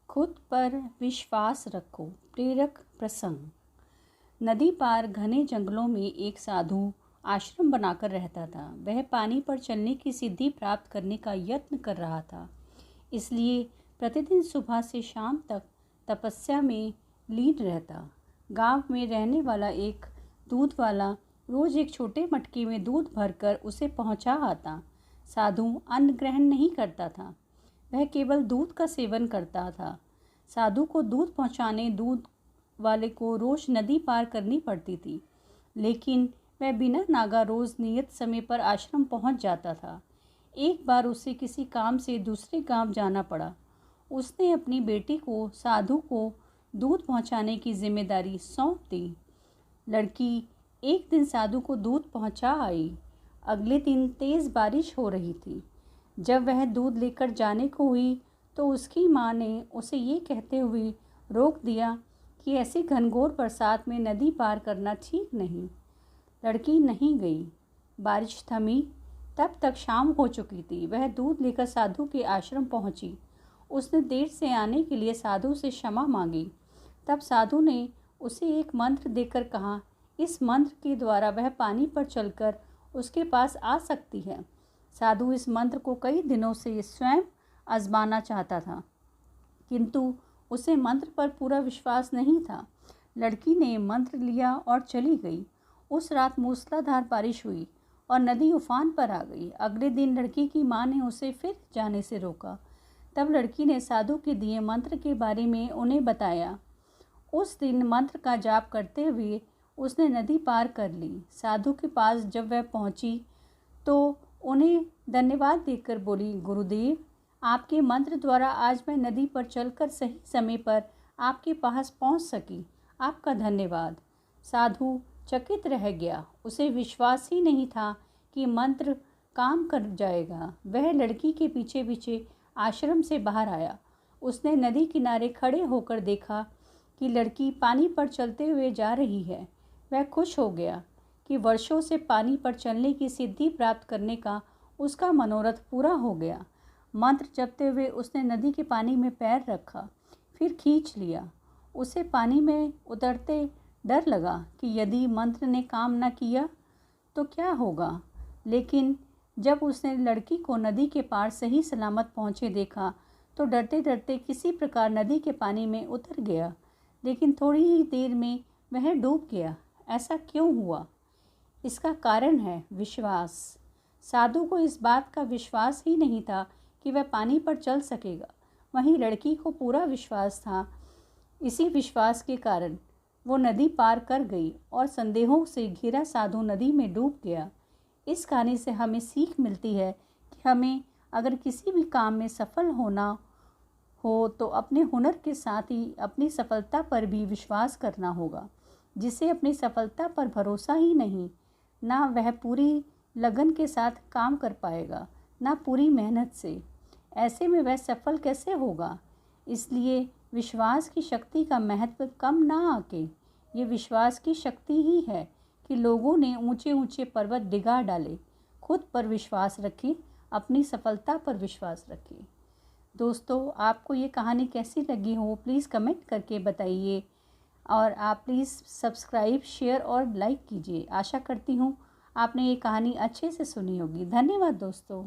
खुद पर विश्वास रखो। प्रेरक प्रसंग। नदी पार घने जंगलों में एक साधु आश्रम बनाकर रहता था। वह पानी पर चलने की सिद्धि प्राप्त करने का यत्न कर रहा था, इसलिए प्रतिदिन सुबह से शाम तक तपस्या में लीन रहता। गांव में रहने वाला एक दूध वाला रोज एक छोटे मटके में दूध भरकर उसे पहुंचा आता। साधु अन्न ग्रहण नहीं करता था, वह केवल दूध का सेवन करता था। साधु को दूध पहुंचाने दूध वाले को रोज नदी पार करनी पड़ती थी, लेकिन वह बिना नागा रोज नियत समय पर आश्रम पहुंच जाता था। एक बार उसे किसी काम से दूसरे गांव जाना पड़ा। उसने अपनी बेटी को साधु को दूध पहुंचाने की जिम्मेदारी सौंप दी। लड़की एक दिन साधु को दूध पहुंचा आई। अगले दिन तेज बारिश हो रही थी। जब वह दूध लेकर जाने को हुई तो उसकी माँ ने उसे ये कहते हुए रोक दिया कि ऐसी घनघोर बरसात में नदी पार करना ठीक नहीं। लड़की नहीं गई। बारिश थमी। तब तक शाम हो चुकी थी। वह दूध लेकर साधु के आश्रम पहुंची। उसने देर से आने के लिए साधु से क्षमा मांगी। तब साधु ने उसे एक मंत्र देकर कहा, इस मंत्र के द्वारा वह पानी पर चलकर उसके पास आ सकती है। साधु इस मंत्र को कई दिनों से स्वयं आजमाना चाहता था, किंतु उसे मंत्र पर पूरा विश्वास नहीं था। लड़की ने मंत्र लिया और चली गई। उस रात मूसलाधार बारिश हुई और नदी उफान पर आ गई। अगले दिन लड़की की माँ ने उसे फिर जाने से रोका। तब लड़की ने साधु के दिए मंत्र के बारे में उन्हें बताया। उस दिन मंत्र का जाप करते हुए उसने नदी पार कर ली। साधु के पास जब वह पहुंची तो उन्हें धन्यवाद देकर बोली, गुरुदेव, आपके मंत्र द्वारा आज मैं नदी पर चलकर सही समय पर आपके पास पहुंच सकी। आपका धन्यवाद। साधु चकित रह गया। उसे विश्वास ही नहीं था कि मंत्र काम कर जाएगा। वह लड़की के पीछे पीछे आश्रम से बाहर आया। उसने नदी किनारे खड़े होकर देखा कि लड़की पानी पर चलते हुए जा रही है। वह खुश हो गया कि वर्षों से पानी पर चलने की सिद्धि प्राप्त करने का उसका मनोरथ पूरा हो गया। मंत्र जपते हुए उसने नदी के पानी में पैर रखा, फिर खींच लिया। उसे पानी में उतरते डर लगा कि यदि मंत्र ने काम न किया तो क्या होगा, लेकिन जब उसने लड़की को नदी के पार सही सलामत पहुँचे देखा तो डरते डरते किसी प्रकार नदी के पानी में उतर गया। लेकिन थोड़ी ही देर में वह डूब गया। ऐसा क्यों हुआ? इसका कारण है विश्वास। साधु को इस बात का विश्वास ही नहीं था कि वह पानी पर चल सकेगा। वहीं लड़की को पूरा विश्वास था। इसी विश्वास के कारण वो नदी पार कर गई और संदेहों से घिरा साधु नदी में डूब गया। इस कहानी से हमें सीख मिलती है कि हमें अगर किसी भी काम में सफल होना हो तो अपने हुनर के साथ ही अपनी सफलता पर भी विश्वास करना होगा। जिसे अपनी सफलता पर भरोसा ही नहीं, ना वह पूरी लगन के साथ काम कर पाएगा, ना पूरी मेहनत से, ऐसे में वह सफल कैसे होगा। इसलिए विश्वास की शक्ति का महत्व कम ना आके ये विश्वास की शक्ति ही है कि लोगों ने ऊंचे ऊंचे पर्वत डिगा डाले। खुद पर विश्वास रखें, अपनी सफलता पर विश्वास रखें। दोस्तों, आपको ये कहानी कैसी लगी हो प्लीज़ कमेंट करके बताइए और आप प्लीज़ सब्सक्राइब, शेयर और लाइक कीजिए। आशा करती हूँ आपने ये कहानी अच्छे से सुनी होगी। धन्यवाद दोस्तों।